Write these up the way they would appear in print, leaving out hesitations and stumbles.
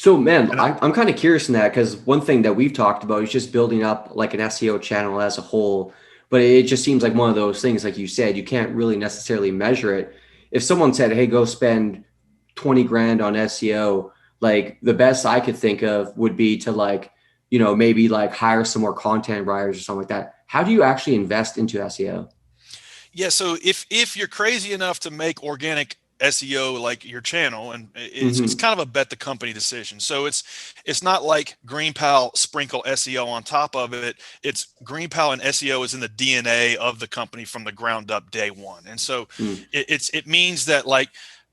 So, man, And I'm kind of curious in that because one thing that we've talked about is just building up like an SEO channel as a whole. But it just seems like one of those things, like you said, you can't really necessarily measure it. If someone said, "Hey, go spend 20 grand on SEO," like the best I could think of would be to like, maybe like hire some more content writers or something like that. How do you actually invest into SEO? Yeah, so if you're crazy enough to make organic SEO like your channel, and it's Hmm. kind of a bet the company decision. So it's not like GreenPal sprinkle SEO on top of it. It's GreenPal and SEO is in the DNA of the company from the ground up day one. And so it means that, like,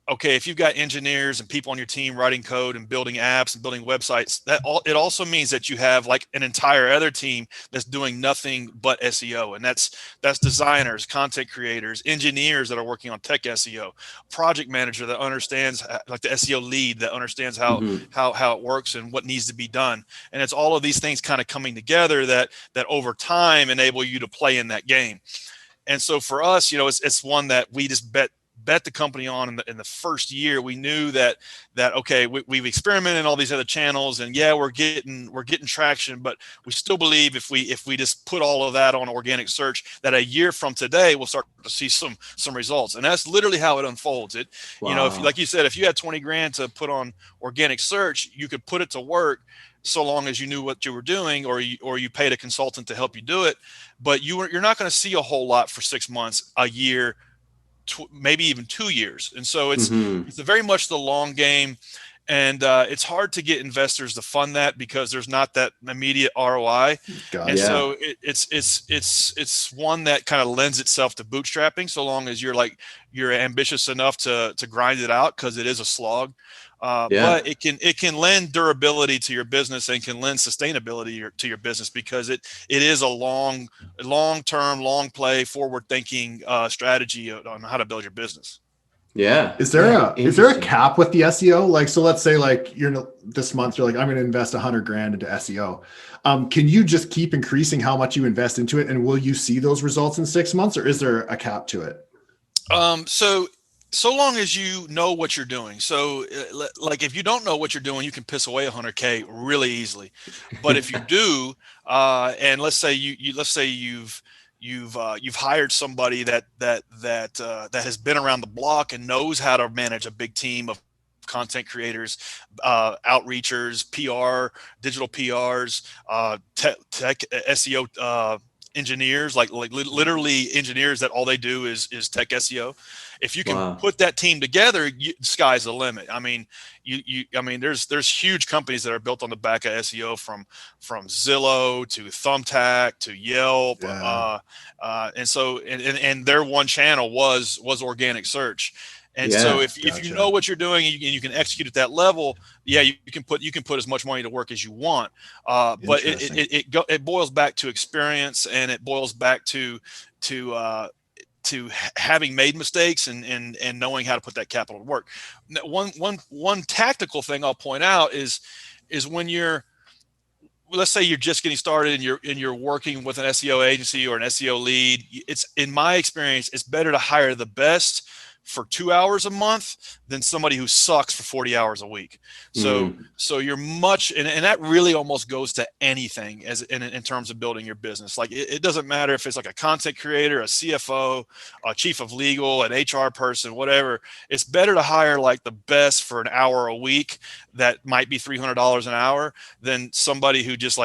okay, if you've got engineers and people on your team writing code and building apps and building websites, it also means that you have like an entire other team that's doing nothing but SEO, and that's designers, content creators, engineers that are working on tech SEO, project manager that understands, like the SEO lead that understands Hmm. how it works and what needs to be done. And it's all of these things kind of coming together that over time enable you to play in that game. And so for us, it's one that we just bet the company on in the first year. We knew that okay, we've experimented in all these other channels, and yeah, we're getting traction, but we still believe if we just put all of that on organic search, that a year from today we'll start to see some results. And that's literally how it unfolds. If, Wow. like you said, if you had 20 grand to put on organic search, you could put it to work, so long as you knew what you were doing, or you paid a consultant to help you do it. But you're not going to see a whole lot for 6 months, a year, maybe even 2 years. And so Hmm. it's very much the long game. And it's hard to get investors to fund that because there's not that immediate ROI. And gotcha. Yeah. so it's one that kind of lends itself to bootstrapping, so long as you're ambitious enough to grind it out, because it is a slog. Yeah. But it can lend durability to your business and can lend sustainability to your business, because it is a long term, long play, forward thinking strategy on how to build your business. Yeah. Is there Yeah. a Interesting. cap with the SEO? Like, so let's say like this month you're like, I'm going to invest 100 grand into SEO. Can you just keep increasing how much you invest into it, and will you see those results in 6 months, or is there a cap to it? So long as you know what you're doing. So like, if you don't know what you're doing, you can piss away 100K really easily. But if you do, and let's say you've hired somebody that has been around the block and knows how to manage a big team of content creators, outreachers, PR, digital PRs, tech SEO engineers, like literally engineers that all they do is tech SEO. If you can Wow. put that team together, sky's the limit. I mean, there's huge companies that are built on the back of SEO, from Zillow to Thumbtack to Yelp, Yeah, and so and their one channel was organic search. And so Yeah. if you know gotcha. what you're doing, and you can execute at that level, yeah, you can put as much money to work as you want. But Interesting. it boils back to experience, and it boils back to uh, to having made mistakes, and knowing how to put that capital to work. One tactical thing I'll point out is when you're, let's say you're just getting started, and you're working with an SEO agency or an SEO lead. It's, in my experience, it's better to hire the best for 2 hours a month than somebody who sucks for 40 hours a week. So Mm. so you're much, and that really almost goes to anything, as in terms of building your business. Like, it doesn't matter if it's like a content creator, a CFO, a chief of legal, an HR person, whatever. It's better to hire like the best for an hour a week that might be $300 an hour, than somebody who just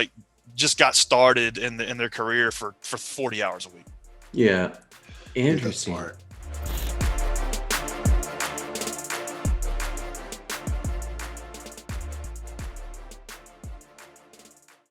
got started in their career for 40 hours a week. Yeah. I think that's Interesting. smart.